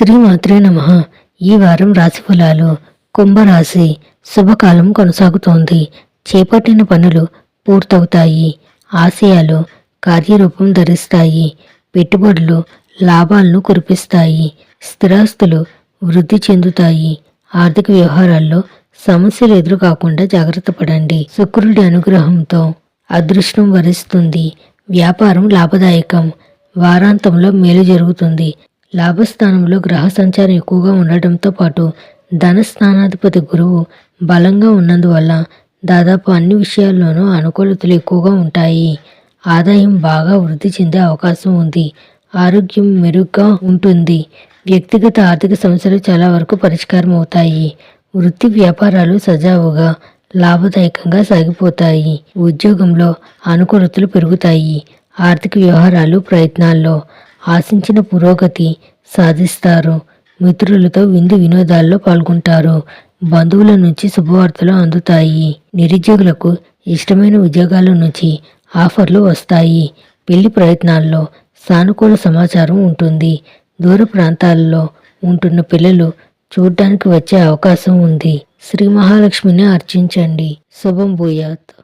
శ్రీమాత్రే నమః. ఈ వారం రాశి ఫలాలు. కుంభరాశి. శుభకాలం కొనసాగుతోంది. చేపట్టిన పనులు పూర్తవుతాయి. ఆశయాలు కార్యరూపం ధరిస్తాయి. పెట్టుబడులు లాభాలను కురిపిస్తాయి. స్థిరాస్తులు వృద్ధి చెందుతాయి. ఆర్థిక వ్యవహారాల్లో సమస్యలు ఎదురుకాకుండా జాగ్రత్త పడండి. శుక్రుడి అనుగ్రహంతో అదృష్టం వరిస్తుంది. వ్యాపారం లాభదాయకం. వారాంతంలో మేలు జరుగుతుంది. లాభస్థానంలో గ్రహ సంచారం ఎక్కువగా ఉండటంతో పాటు ధనస్థానాధిపతి గురువు బలంగా ఉన్నందువల్ల దాదాపు అన్ని విషయాల్లోనూ అనుకూలతలు ఎక్కువగా ఉంటాయి. ఆదాయం బాగా వృద్ధి చెందే అవకాశం ఉంది. ఆరోగ్యం మెరుగ్గా ఉంటుంది. వ్యక్తిగత ఆర్థిక సమస్యలు చాలా వరకు పరిష్కారం అవుతాయి. వృత్తి వ్యాపారాలు సజావుగా లాభదాయకంగా సాగిపోతాయి. ఉద్యోగంలో అనుకూలతలు పెరుగుతాయి. ఆర్థిక వ్యవహారాలు ప్రయత్నాల్లో ఆశించిన పురోగతి సాధిస్తారు. మిత్రులతో విందు వినోదాల్లో పాల్గొంటారు. బంధువుల నుంచి శుభవార్తలు అందుతాయి. నిరుద్యోగులకు ఇష్టమైన ఉద్యోగాల నుంచి ఆఫర్లు వస్తాయి. పెళ్లి ప్రయత్నాల్లో సానుకూల సమాచారం ఉంటుంది. దూర ప్రాంతాల్లో ఉంటున్న పిల్లలు చూడ్డానికి వచ్చే అవకాశం ఉంది. శ్రీ మహాలక్ష్మిని అర్చించండి. శుభం భూయాత్.